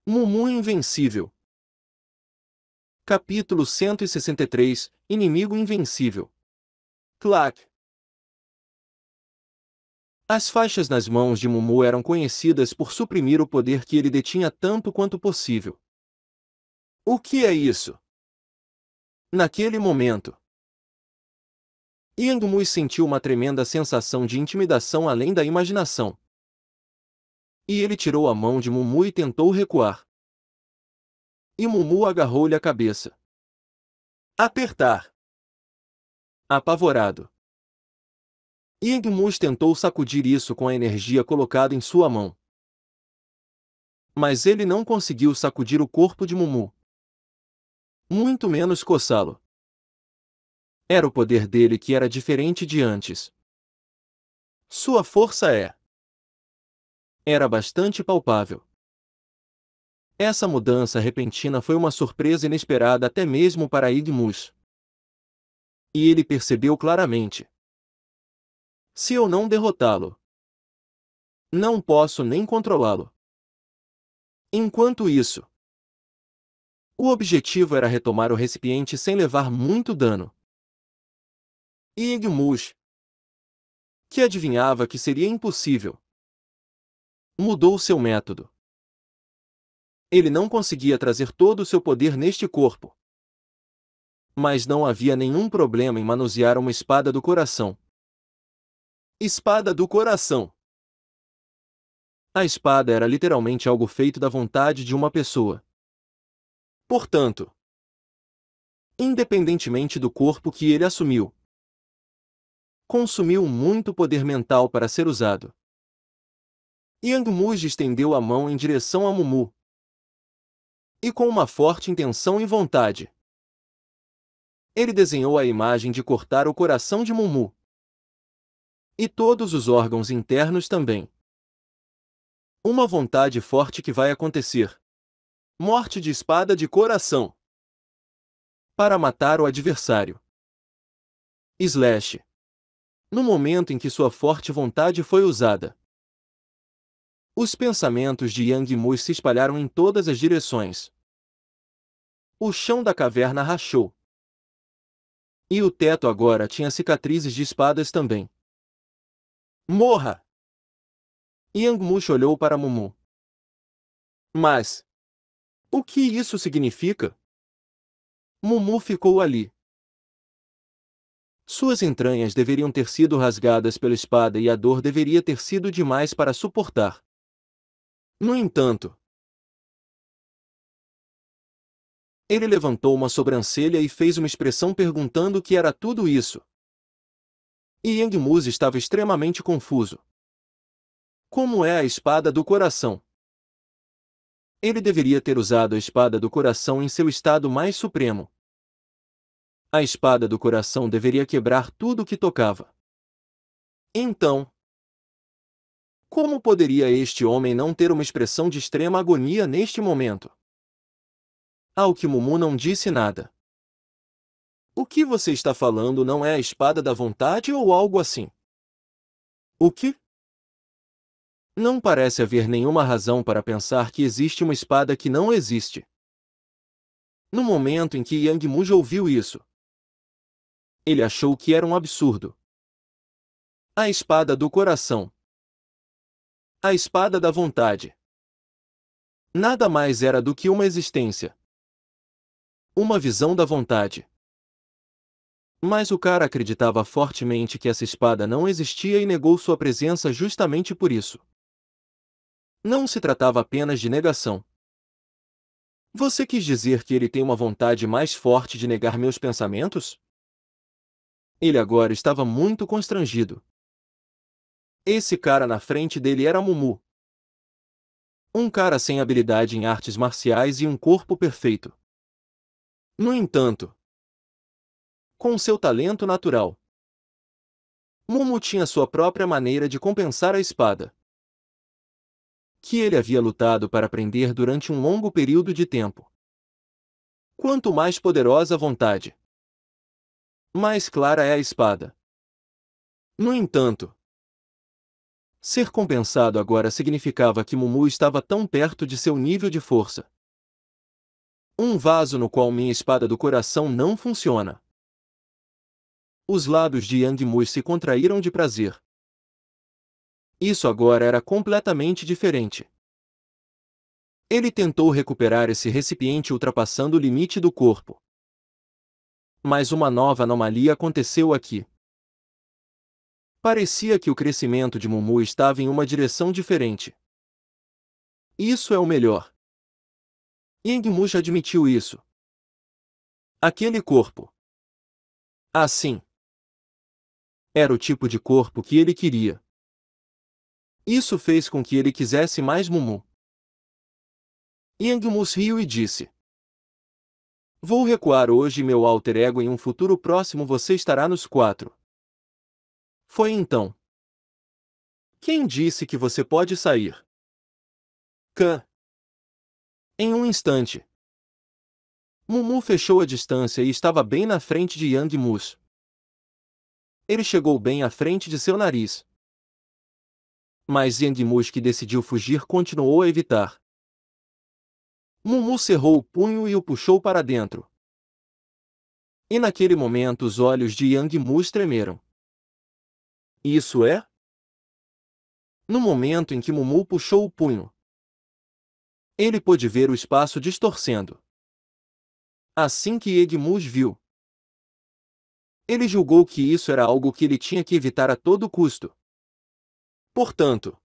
Mumu Invencível. Capítulo 163 – Inimigo Invencível. Clack. As faixas nas mãos de Mumu eram conhecidas por suprimir o poder que ele detinha tanto quanto possível. O que é isso? Naquele momento, Yang Mu sentiu uma tremenda sensação de intimidação além da imaginação. E ele tirou a mão de Mumu e tentou recuar. E Mumu agarrou-lhe a cabeça. Apertar. Apavorado, Yang Mu tentou sacudir isso com a energia colocada em sua mão. Mas ele não conseguiu sacudir o corpo de Mumu. Muito menos coçá-lo. Era o poder dele que era diferente de antes. Sua força era bastante palpável. Essa mudança repentina foi uma surpresa inesperada até mesmo para Yang Mu. E ele percebeu claramente. Se eu não derrotá-lo, não posso nem controlá-lo. Enquanto isso, o objetivo era retomar o recipiente sem levar muito dano. Yang Mu, que adivinhava que seria impossível, mudou seu método. Ele não conseguia trazer todo o seu poder neste corpo. Mas não havia nenhum problema em manusear uma espada do coração. Espada do coração. A espada era literalmente algo feito da vontade de uma pessoa. Portanto, independentemente do corpo que ele assumiu, consumiu muito poder mental para ser usado. Yang Mu estendeu a mão em direção a Mumu. E com uma forte intenção e vontade, ele desenhou a imagem de cortar o coração de Mumu. E todos os órgãos internos também. Uma vontade forte que vai acontecer. Morte de espada de coração. Para matar o adversário. Slash. No momento em que sua forte vontade foi usada, os pensamentos de Yang Mu se espalharam em todas as direções. O chão da caverna rachou. E o teto agora tinha cicatrizes de espadas também. Morra! Yang Mu olhou para Mumu. Mas, o que isso significa? Mumu ficou ali. Suas entranhas deveriam ter sido rasgadas pela espada e a dor deveria ter sido demais para suportar. No entanto, ele levantou uma sobrancelha e fez uma expressão perguntando o que era tudo isso. E Yang Mu estava extremamente confuso. Como é a espada do coração? Ele deveria ter usado a espada do coração em seu estado mais supremo. A espada do coração deveria quebrar tudo o que tocava. Então, como poderia este homem não ter uma expressão de extrema agonia neste momento? Ao que Mumu não disse nada. O que você está falando não é a espada da vontade ou algo assim? O que? Não parece haver nenhuma razão para pensar que existe uma espada que não existe. No momento em que Yang Mu ouviu isso, ele achou que era um absurdo. A espada do coração. A espada da vontade. Nada mais era do que uma existência. Uma visão da vontade. Mas o cara acreditava fortemente que essa espada não existia e negou sua presença justamente por isso. Não se tratava apenas de negação. Você quis dizer que ele tem uma vontade mais forte de negar meus pensamentos? Ele agora estava muito constrangido. Esse cara na frente dele era Mumu. Um cara sem habilidade em artes marciais e um corpo perfeito. No entanto, com seu talento natural, Mumu tinha sua própria maneira de compensar a espada, que ele havia lutado para aprender durante um longo período de tempo. Quanto mais poderosa a vontade, mais clara é a espada. No entanto, Ser compensado agora significava que Mumu estava tão perto de seu nível de força. Um vaso no qual minha espada do coração não funciona. Os lábios de Yang Mu se contraíram de prazer. Isso agora era completamente diferente. Ele tentou recuperar esse recipiente ultrapassando o limite do corpo. Mas uma nova anomalia aconteceu aqui. Parecia que o crescimento de Mumu estava em uma direção diferente. Isso é o melhor. Yang Mu já admitiu isso. Aquele corpo. Assim. Era o tipo de corpo que ele queria. Isso fez com que ele quisesse mais Mumu. Yang Mu riu e disse: Vou recuar hoje meu alter ego, em um futuro próximo você estará nos 4. Foi então. Quem disse que você pode sair? Khan. Em um instante. Mumu fechou a distância e estava bem na frente de Yang Mu. Ele chegou bem à frente de seu nariz. Mas Yang Mu, que decidiu fugir, continuou a evitar. Mumu cerrou o punho e o puxou para dentro. E naquele momento os olhos de Yang Mu tremeram. Isso é? No momento em que Mumu puxou o punho, ele pôde ver o espaço distorcendo. Assim que Yang Mu viu, ele julgou que isso era algo que ele tinha que evitar a todo custo. Portanto,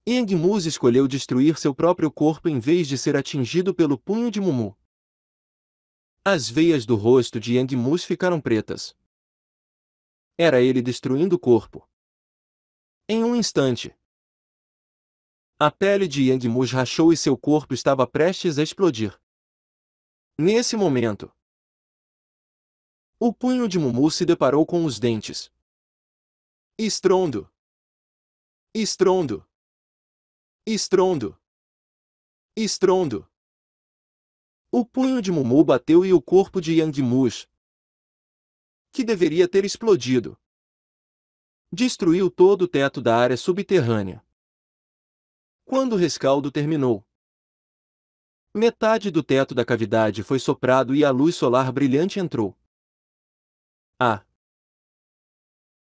Yang Mu escolheu destruir seu próprio corpo em vez de ser atingido pelo punho de Mumu. As veias do rosto de Yang Mu ficaram pretas. Era ele destruindo o corpo. Em um instante, a pele de Yang Mu rachou e seu corpo estava prestes a explodir. Nesse momento, o punho de Mumu se deparou com os dentes. Estrondo! Estrondo! Estrondo! Estrondo! O punho de Mumu bateu e o corpo de Yang Mu, que deveria ter explodido, destruiu todo o teto da área subterrânea. Quando o rescaldo terminou, metade do teto da cavidade foi soprado e a luz solar brilhante entrou.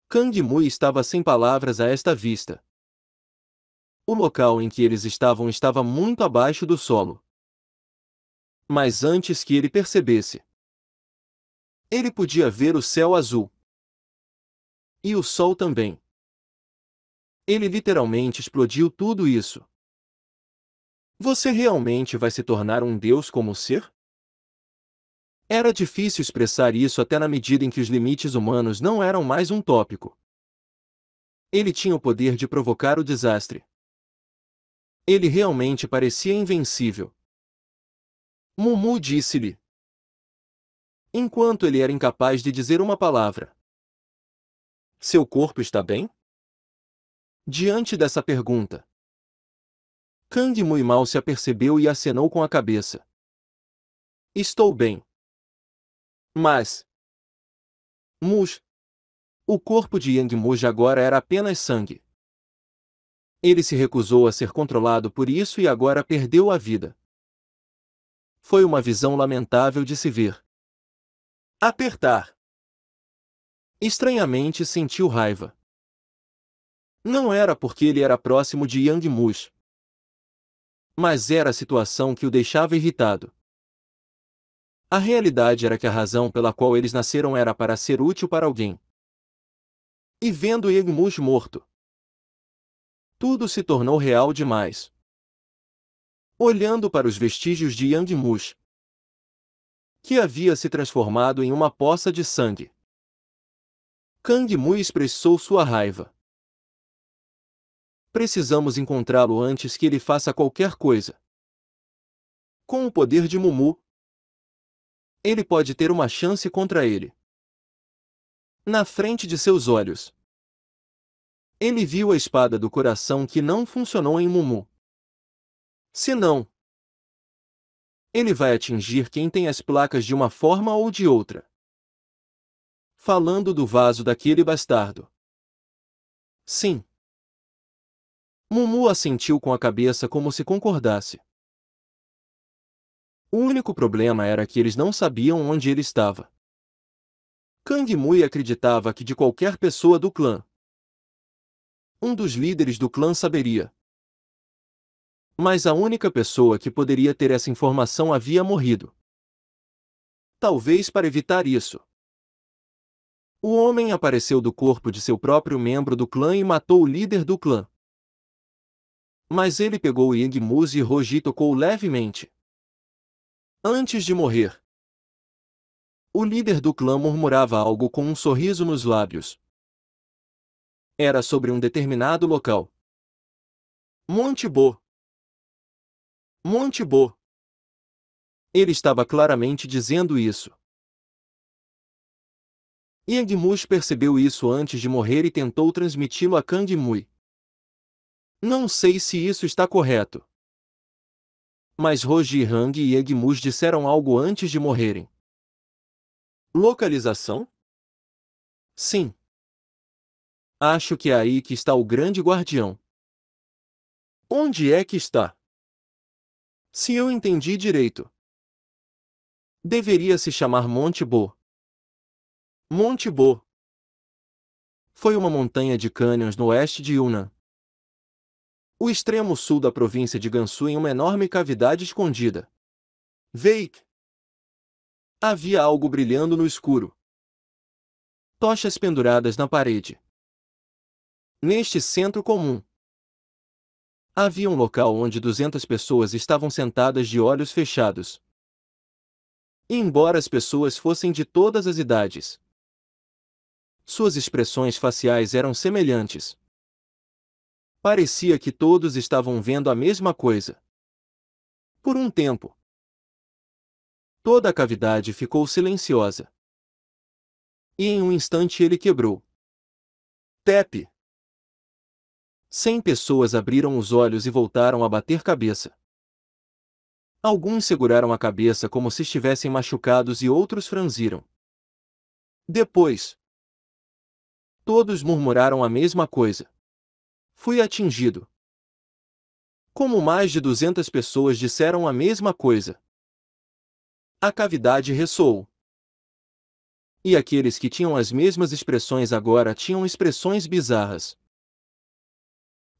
Kang Mu estava sem palavras a esta vista. O local em que eles estavam estava muito abaixo do solo. Mas antes que ele percebesse, ele podia ver o céu azul. E o sol também. Ele literalmente explodiu tudo isso. Você realmente vai se tornar um deus como ser? Era difícil expressar isso até na medida em que os limites humanos não eram mais um tópico. Ele tinha o poder de provocar o desastre. Ele realmente parecia invencível. Mumu disse-lhe, enquanto ele era incapaz de dizer uma palavra: Seu corpo está bem? Diante dessa pergunta, Kang Mu mal se apercebeu e acenou com a cabeça. Estou bem. Mas... Mus. O corpo de Yang Mu agora era apenas sangue. Ele se recusou a ser controlado por isso e agora perdeu a vida. Foi uma visão lamentável de se ver. Apertar. Estranhamente sentiu raiva. Não era porque ele era próximo de Yang Mu, mas era a situação que o deixava irritado. A realidade era que a razão pela qual eles nasceram era para ser útil para alguém. E vendo Yang Mu morto, tudo se tornou real demais. Olhando para os vestígios de Yang Mu, que havia se transformado em uma poça de sangue, Kang Mu expressou sua raiva. Precisamos encontrá-lo antes que ele faça qualquer coisa. Com o poder de Mumu, ele pode ter uma chance contra ele. Na frente de seus olhos, ele viu a espada do coração que não funcionou em Mumu. Se não, ele vai atingir quem tem as placas de uma forma ou de outra. Falando do vaso daquele bastardo. Sim. Mumu assentiu com a cabeça como se concordasse. O único problema era que eles não sabiam onde ele estava. Kang Mui acreditava que de qualquer pessoa do clã, um dos líderes do clã saberia. Mas a única pessoa que poderia ter essa informação havia morrido. Talvez para evitar isso, o homem apareceu do corpo de seu próprio membro do clã e matou o líder do clã. Mas ele pegou Yangmuzi e Roji tocou levemente. Antes de morrer, o líder do clã murmurava algo com um sorriso nos lábios. Era sobre um determinado local. Monte Bo. Monte Bo. Ele estava claramente dizendo isso. Yangmuzi percebeu isso antes de morrer e tentou transmiti-lo a Kang Mui. Não sei se isso está correto. Mas Roji Hang e Yangmuzi disseram algo antes de morrerem. Localização? Sim. Acho que é aí que está o grande guardião. Onde é que está? Se eu entendi direito, deveria se chamar Monte Bo. Monte Bo foi uma montanha de cânions no oeste de Yunnan, o extremo sul da província de Gansu, em uma enorme cavidade escondida. Veik. Havia algo brilhando no escuro. Tochas penduradas na parede. Neste centro comum, havia um local onde 200 pessoas estavam sentadas de olhos fechados. E embora as pessoas fossem de todas as idades, suas expressões faciais eram semelhantes. Parecia que todos estavam vendo a mesma coisa. Por um tempo, toda a cavidade ficou silenciosa. E em um instante ele quebrou. Tepe! 100 pessoas abriram os olhos e voltaram a bater cabeça. Alguns seguraram a cabeça como se estivessem machucados e outros franziram. Depois, todos murmuraram a mesma coisa. Fui atingido. Como mais de 200 pessoas disseram a mesma coisa, a cavidade ressoou. E aqueles que tinham as mesmas expressões agora tinham expressões bizarras.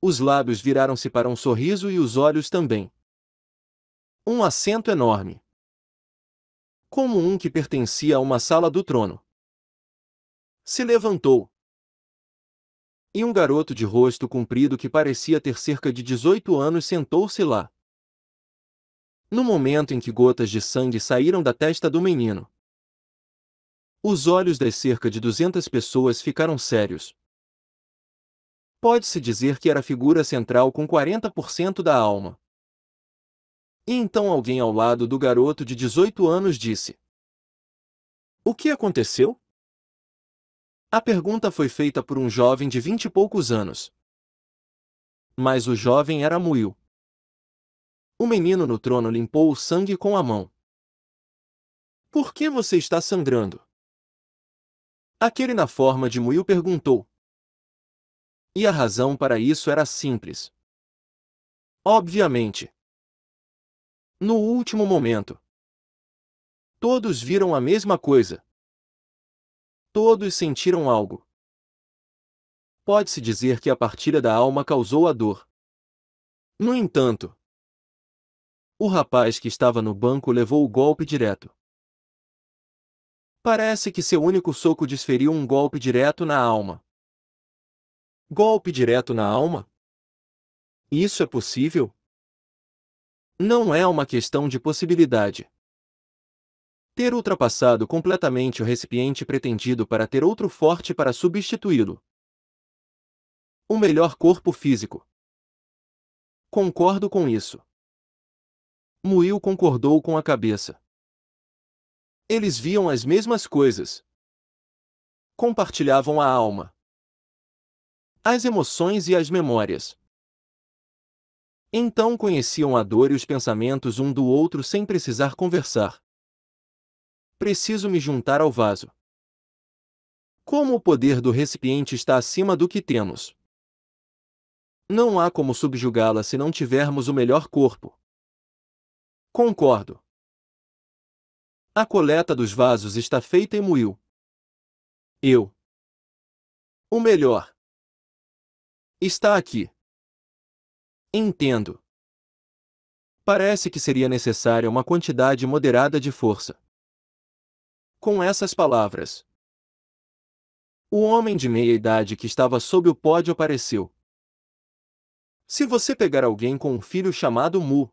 Os lábios viraram-se para um sorriso e os olhos também. Um assento enorme, como um que pertencia a uma sala do trono, se levantou. E um garoto de rosto comprido que parecia ter cerca de 18 anos sentou-se lá. No momento em que gotas de sangue saíram da testa do menino, os olhos das cerca de 200 pessoas ficaram sérios. Pode-se dizer que era a figura central com 40% da alma. E então alguém ao lado do garoto de 18 anos disse: "O que aconteceu?" A pergunta foi feita por um jovem de 20 e poucos anos. Mas o jovem era Muil. O menino no trono limpou o sangue com a mão. "Por que você está sangrando?" Aquele na forma de Muil perguntou. E a razão para isso era simples. Obviamente. No último momento, todos viram a mesma coisa. Todos sentiram algo. Pode-se dizer que a partilha da alma causou a dor. No entanto, o rapaz que estava no banco levou o golpe direto. Parece que seu único soco desferiu um golpe direto na alma. Golpe direto na alma? Isso é possível? Não é uma questão de possibilidade. Ter ultrapassado completamente o recipiente pretendido para ter outro forte para substituí-lo. O melhor corpo físico. Concordo com isso. Muil concordou com a cabeça. Eles viam as mesmas coisas. Compartilhavam a alma, as emoções e as memórias. Então conheciam a dor e os pensamentos um do outro sem precisar conversar. Preciso me juntar ao vaso. Como o poder do recipiente está acima do que temos? Não há como subjugá-la se não tivermos o melhor corpo. Concordo. A coleta dos vasos está feita em Muil. Eu. O melhor. Está aqui. Entendo. Parece que seria necessária uma quantidade moderada de força. Com essas palavras, o homem de meia idade que estava sob o pódio apareceu. Se você pegar alguém com um filho chamado Mu,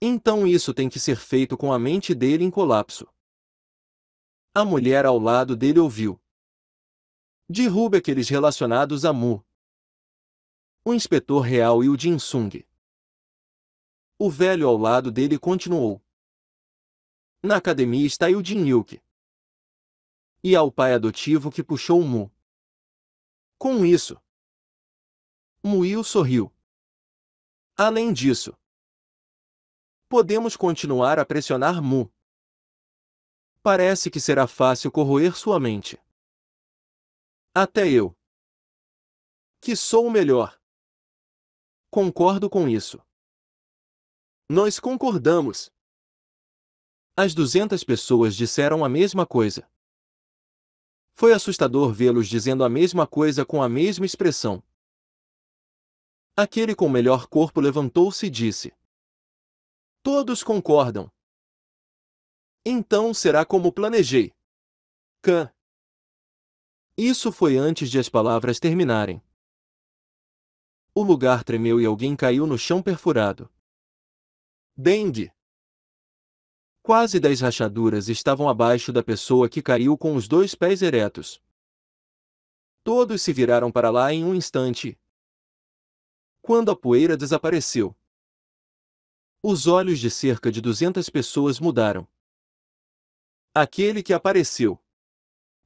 então isso tem que ser feito com a mente dele em colapso. A mulher ao lado dele ouviu. Derrube aqueles relacionados a Mu. O inspetor real e o Jin Sung. O velho ao lado dele continuou. Na academia está o Jin Yuk. E há o pai adotivo que puxou o Mu. Com isso, Muil sorriu. Além disso, podemos continuar a pressionar Mu. Parece que será fácil corroer sua mente. Até eu, que sou o melhor, concordo com isso. Nós concordamos. As 200 pessoas disseram a mesma coisa. Foi assustador vê-los dizendo a mesma coisa com a mesma expressão. Aquele com o melhor corpo levantou-se e disse: Todos concordam. Então será como planejei. Khan. Isso foi antes de as palavras terminarem. O lugar tremeu e alguém caiu no chão perfurado. Dengue. Quase 10 rachaduras estavam abaixo da pessoa que caiu com os 2 pés eretos. Todos se viraram para lá em um instante. Quando a poeira desapareceu, os olhos de cerca de 200 pessoas mudaram. Aquele que apareceu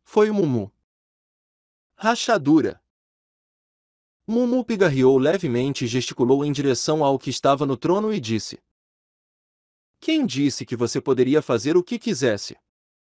foi o Mumu. Rachadura. Mumu pigarreou levemente e gesticulou em direção ao que estava no trono e disse: Quem disse que você poderia fazer o que quisesse?